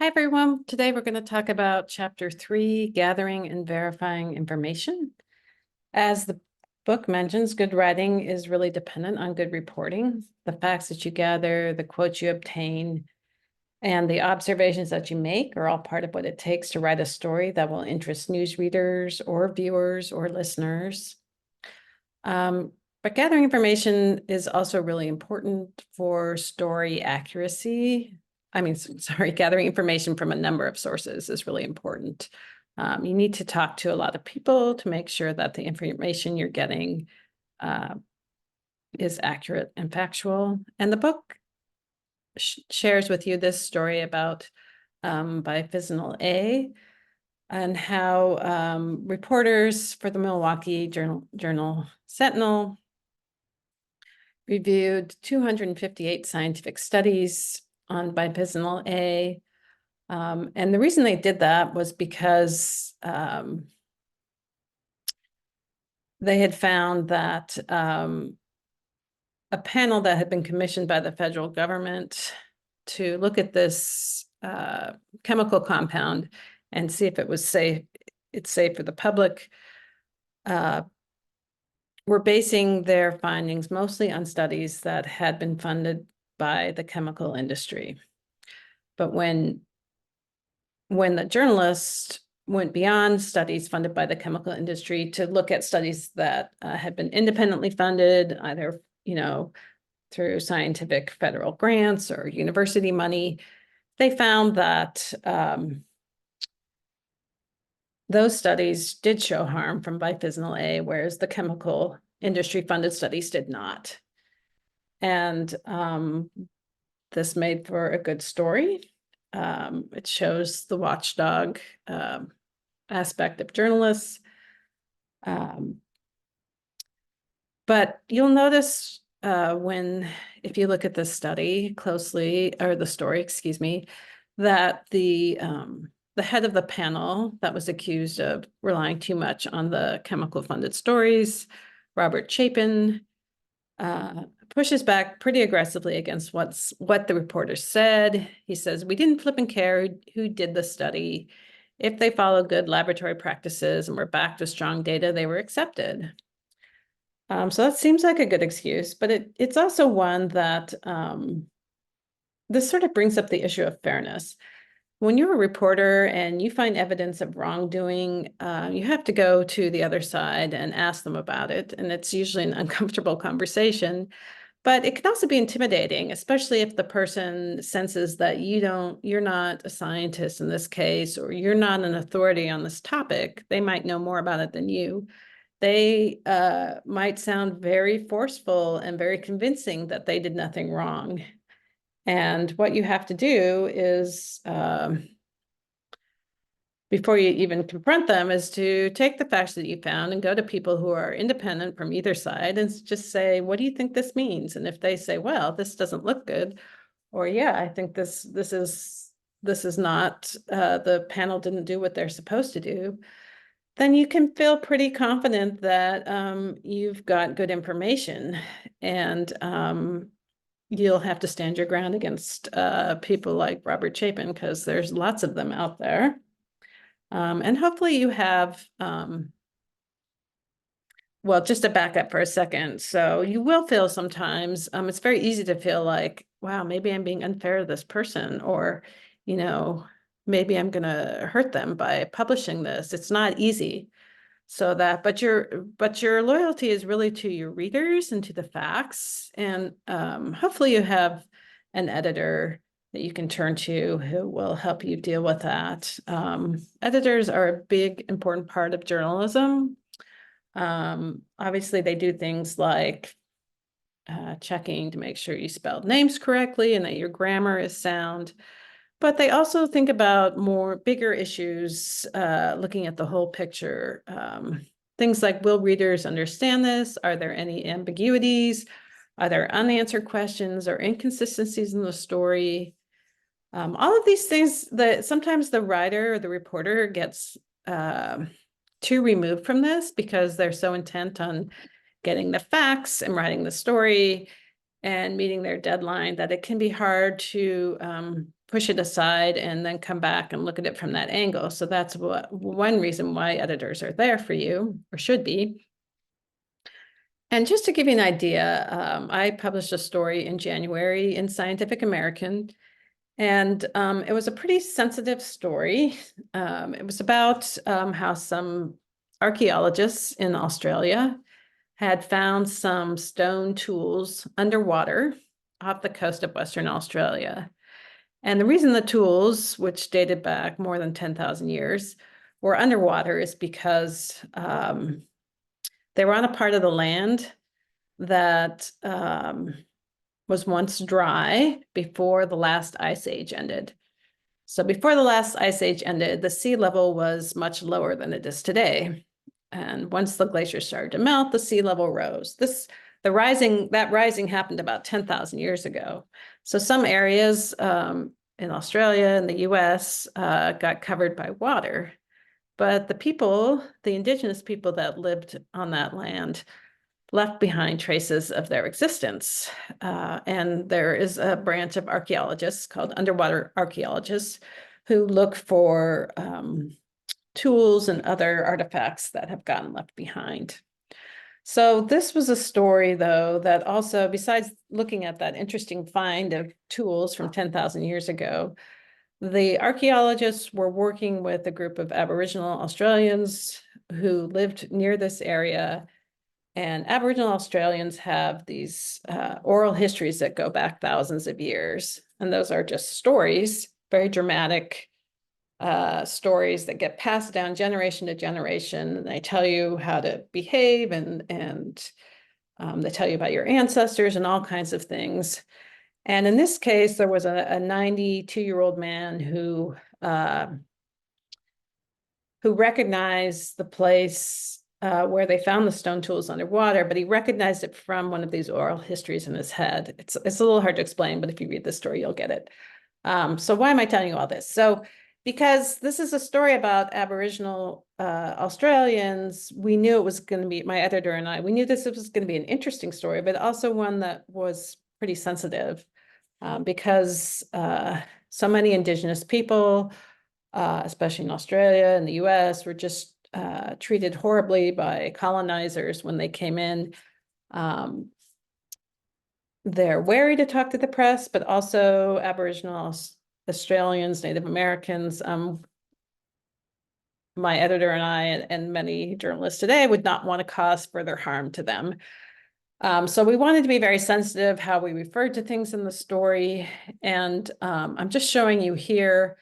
Hi, everyone. Today we're going to talk about Chapter 3, Gathering and Verifying Information. As the book mentions, good writing is really dependent on good reporting. The facts that you gather, the quotes you obtain, and the observations that you make are all part of what it takes to write a story that will interest news readers or viewers or listeners. But gathering information is also really important for story accuracy. Gathering information from a number of sources is really important. You need to talk to a lot of people to make sure that the information you're getting is accurate and factual. And the book shares with you this story about biphasimal A and how reporters for the Milwaukee Journal Sentinel reviewed 258 scientific studies on biphasimal A. And the reason they did that was because they had found that a panel that had been commissioned by the federal government to look at this chemical compound and see if it was safe, it's safe for the public, were basing their findings mostly on studies that had been funded by the chemical industry. But when the journalist went beyond studies funded by the chemical industry to look at studies that had been independently funded, either, through scientific federal grants or university money, they found that those studies did show harm from biphasimal A, whereas the chemical industry funded studies did not. And this made for a good story. It shows the watchdog aspect of journalists. But you'll notice if you look at this study closely, or the story, excuse me, that the head of the panel that was accused of relying too much on the chemical funded stories, Robert Chapin, pushes back pretty aggressively against what the reporter said. He says, "We didn't flip and care who did the study. If they followed good laboratory practices and were backed with strong data, they were accepted." So that seems like a good excuse, but it's also one that this sort of brings up the issue of fairness. When you're a reporter and you find evidence of wrongdoing, you have to go to the other side and ask them about it. And it's usually an uncomfortable conversation, but it can also be intimidating, especially if the person senses that you're not a scientist in this case, or you're not an authority on this topic. They might know more about it than you. They might sound very forceful and very convincing that they did nothing wrong. And what you have to do is, before you even confront them, is to take the facts that you found and go to people who are independent from either side and just say, "What do you think this means?" And if they say, "Well, this doesn't look good," or "Yeah, I think this is not, the panel didn't do what they're supposed to do," then you can feel pretty confident that you've got good information, and you'll have to stand your ground against people like Robert Chapin, because there's lots of them out there. And hopefully you have, well, just to back up for a second. So you will feel sometimes, it's very easy to feel like, wow, maybe I'm being unfair to this person, or, maybe I'm going to hurt them by publishing this. It's not easy. But your loyalty is really to your readers and to the facts. And hopefully you have an editor that you can turn to who will help you deal with that. Editors are a big, important part of journalism. Obviously, they do things like checking to make sure you spelled names correctly and that your grammar is sound. But they also think about more bigger issues, looking at the whole picture. Things like, will readers understand this? Are there any ambiguities? Are there unanswered questions or inconsistencies in the story? All of these things that sometimes the writer or the reporter gets too removed from this because they're so intent on getting the facts and writing the story and meeting their deadline that it can be hard to push it aside and then come back and look at it from that angle. So that's one reason why editors are there for you, or should be. And just to give you an idea, I published a story in January in Scientific American, and it was a pretty sensitive story. It was about how some archaeologists in Australia had found some stone tools underwater off the coast of Western Australia. And the reason the tools, which dated back more than 10,000 years, were underwater is because they were on a part of the land that was once dry before the last ice age ended. So before the last ice age ended, the sea level was much lower than it is today. And once the glaciers started to melt, the sea level rose. That rising happened about 10,000 years ago. So some areas in Australia and the US got covered by water. But the indigenous people that lived on that land left behind traces of their existence. And there is a branch of archaeologists called underwater archaeologists who look for tools and other artifacts that have gotten left behind. So this was a story, though, that also, besides looking at that interesting find of tools from 10,000 years ago, the archaeologists were working with a group of Aboriginal Australians who lived near this area. And Aboriginal Australians have these oral histories that go back thousands of years. And those are just stories, very dramatic stories that get passed down generation to generation. And they tell you how to behave and they tell you about your ancestors and all kinds of things. And in this case, there was a 92-year-old man who recognized the place where they found the stone tools underwater, but he recognized it from one of these oral histories in his head. It's a little hard to explain, but if you read the story, you'll get it. So why am I telling you all this? So because this is a story about Aboriginal Australians, we knew it was going to be, my editor and I, we knew this was going to be an interesting story, but also one that was pretty sensitive because so many Indigenous people, especially in Australia and the US, were just treated horribly by colonizers when they came in. They're wary to talk to the press, but also Aboriginal Australians, Native Americans. My editor and I and many journalists today would not want to cause further harm to them. So we wanted to be very sensitive how we referred to things in the story. And I'm just showing you here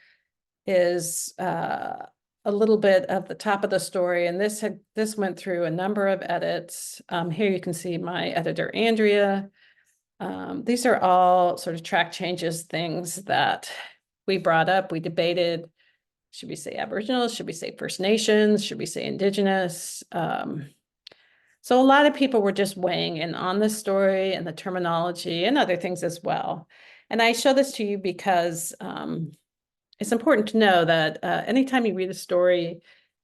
is a little bit of the top of the story. And this went through a number of edits. Here you can see my editor, Andrea. These are all sort of track changes, things that we brought up, we debated. Should we say Aboriginal? Should we say First Nations? Should we say Indigenous? So a lot of people were just weighing in on this story and the terminology and other things as well. And I show this to you because it's important to know that anytime you read a story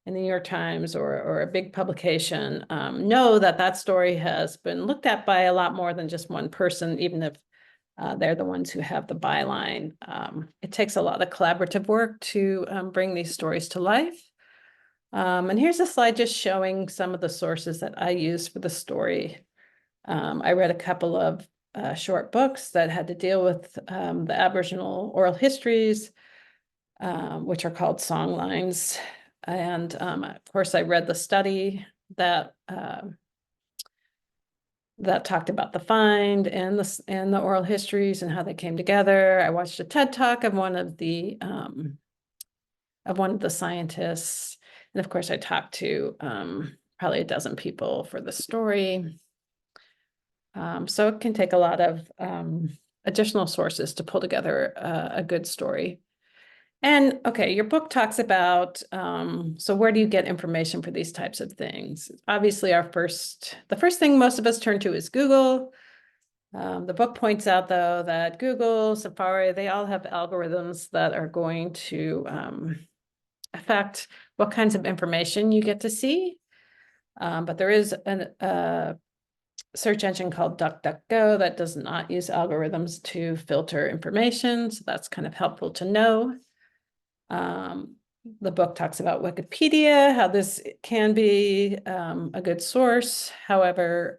in the New York Times or a big publication, know that that story has been looked at by a lot more than just one person, even if they're the ones who have the byline. It takes a lot of collaborative work to bring these stories to life. And here's a slide just showing some of the sources that I used for the story. I read a couple of short books that had to deal with the Aboriginal oral histories, which are called songlines. And of course, I read the study that talked about the find and the oral histories and how they came together. I watched a TED Talk of one of the scientists. And of course, I talked to probably a dozen people for the story. So it can take a lot of additional sources to pull together a good story. And okay, your book talks about, so where do you get information for these types of things? Obviously, the first thing most of us turn to is Google. The book points out, though, that Google, Safari, they all have algorithms that are going to affect what kinds of information you get to see. But there is search engine called DuckDuckGo that does not use algorithms to filter information. So that's kind of helpful to know. The book talks about Wikipedia, how this can be a good source. However,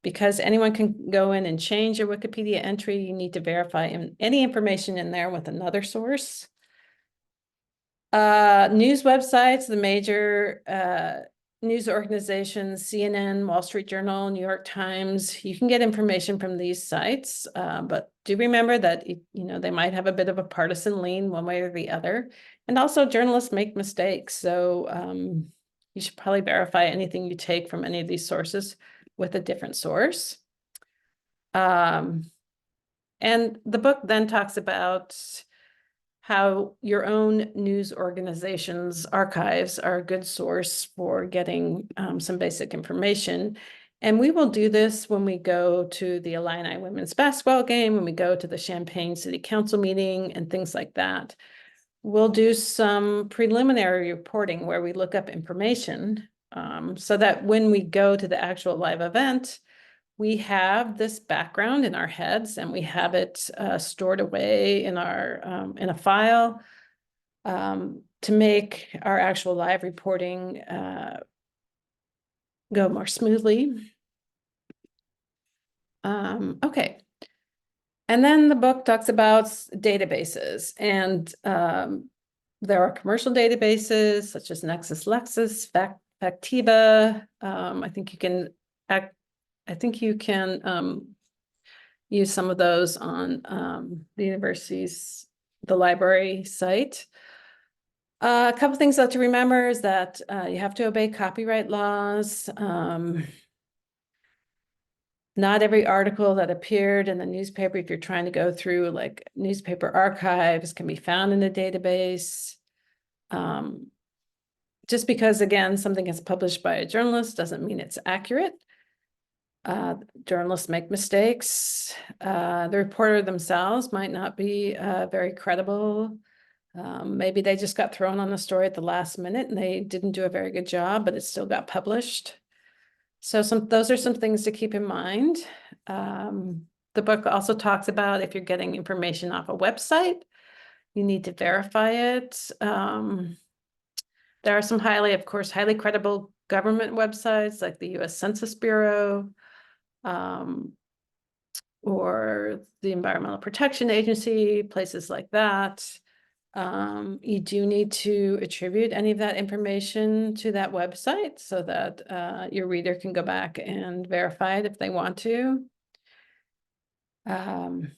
because anyone can go in and change your Wikipedia entry, you need to verify any information in there with another source. News websites, the major news organizations, CNN, Wall Street Journal, New York Times, you can get information from these sites, but do remember that they might have a bit of a partisan lean one way or the other. And also journalists make mistakes, so you should probably verify anything you take from any of these sources with a different source. And the book then talks about how your own news organization's archives are a good source for getting some basic information. And we will do this when we go to the Illini women's basketball game, when we go to the Champaign City Council meeting and things like that. We'll do some preliminary reporting where we look up information so that when we go to the actual live event, we have this background in our heads and we have it stored away in our in a file to make our actual live reporting go more smoothly. Okay. And then the book talks about databases, and there are commercial databases such as LexisNexis, Factiva. I think you can use some of those on the library site. A couple things to remember is that you have to obey copyright laws. Not every article that appeared in the newspaper, if you're trying to go through like newspaper archives, can be found in a database. Just because, again, something is published by a journalist doesn't mean it's accurate. Journalists make mistakes. The reporter themselves might not be very credible. Maybe they just got thrown on the story at the last minute and they didn't do a very good job, but it still got published. So those are some things to keep in mind. The book also talks about if you're getting information off a website, you need to verify it. There are some highly credible government websites like the US Census Bureau, or the Environmental Protection Agency, places like that. You do need to attribute any of that information to that website so that your reader can go back and verify it if they want to. And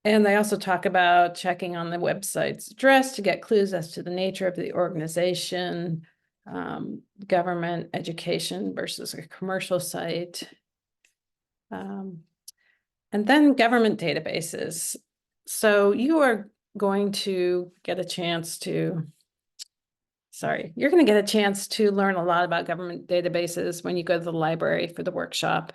they also talk about checking on the website's address to get clues as to the nature of the organization, government, education versus a commercial site. And then government databases. So you are going to get a chance to, you're going to get a chance to learn a lot about government databases when you go to the library for the workshop.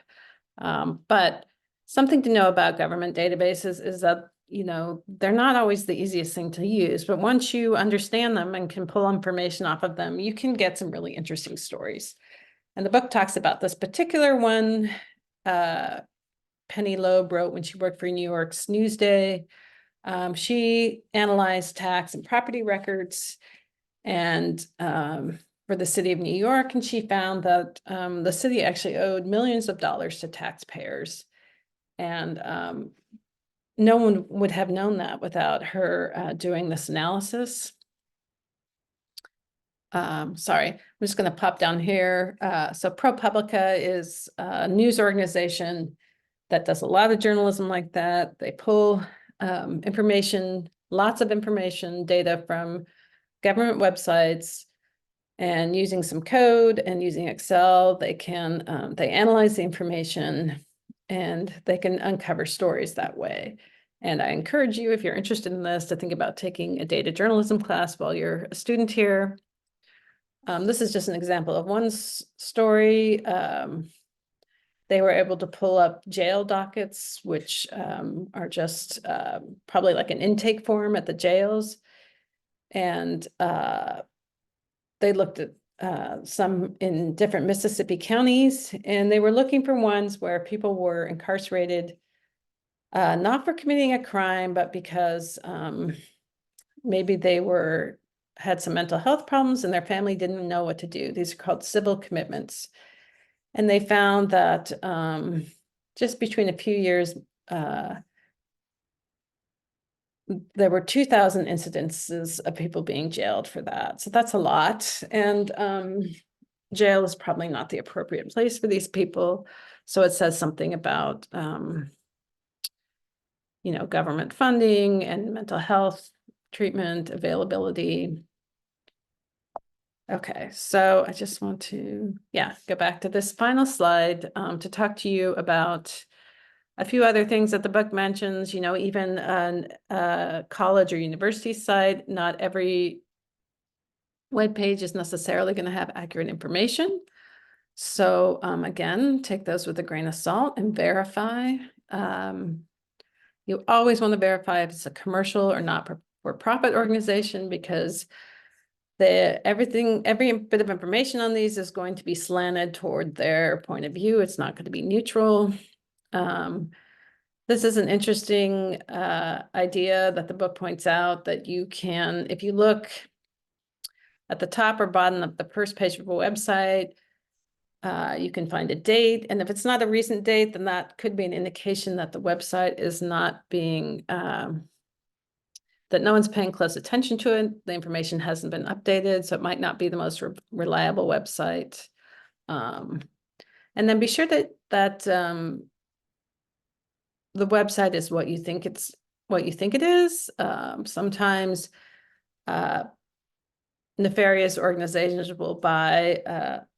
But something to know about government databases is that, they're not always the easiest thing to use, but once you understand them and can pull information off of them, you can get some really interesting stories. And the book talks about this particular one. Penny Loeb wrote when she worked for New York's Newsday. She analyzed tax and property records and for the city of New York, and she found that the city actually owed millions of dollars to taxpayers. And no one would have known that without her doing this analysis. Sorry, I'm just going to pop down here. So ProPublica is a news organization that does a lot of journalism like that. They pull information, lots of information, data from government websites, and using some code and using Excel, they analyze the information and they can uncover stories that way. And I encourage you, if you're interested in this, to think about taking a data journalism class while you're a student here. This is just an example of one story. They were able to pull up jail dockets, which are just probably like an intake form at the jails. And they looked at some in different Mississippi counties, and they were looking for ones where people were incarcerated, not for committing a crime, but because maybe they had some mental health problems and their family didn't know what to do. These are called civil commitments. And they found that just between a few years, there were 2,000 incidences of people being jailed for that. So that's a lot. And jail is probably not the appropriate place for these people. So it says something about, government funding and mental health treatment availability. Okay, so I just want to, go back to this final slide to talk to you about a few other things that the book mentions, even a college or university site. Not every web page is necessarily going to have accurate information. So again, take those with a grain of salt and verify. You always want to verify if it's a commercial or not for-profit organization, because every bit of information on these is going to be slanted toward their point of view. It's not going to be neutral. This is an interesting idea that the book points out, that you can, if you look at the top or bottom of the first page of a website, you can find a date. And if it's not a recent date, then that could be an indication that the website is not being, that no one's paying close attention to it. The information hasn't been updated, so it might not be the most reliable website. And then be sure that the website is what you think it is. Sometimes nefarious organizations will buy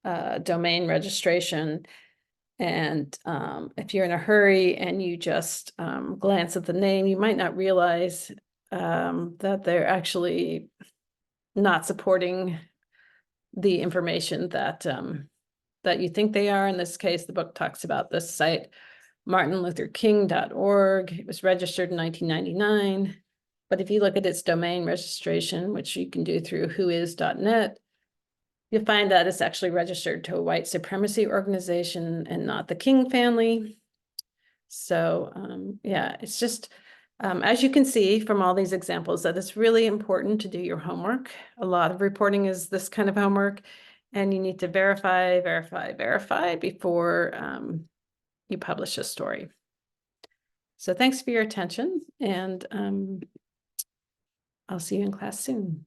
a domain registration, and if you're in a hurry and you just glance at the name, you might not realize that they're actually not supporting the information that you think they are. In this case, the book talks about this site, martinlutherking.org. It was registered in 1999. But if you look at its domain registration, which you can do through whois.net, you'll find that it's actually registered to a white supremacy organization and not the King family. So it's just, as you can see from all these examples, that it's really important to do your homework. A lot of reporting is this kind of homework, and you need to verify before you publish a story. So thanks for your attention, and I'll see you in class soon.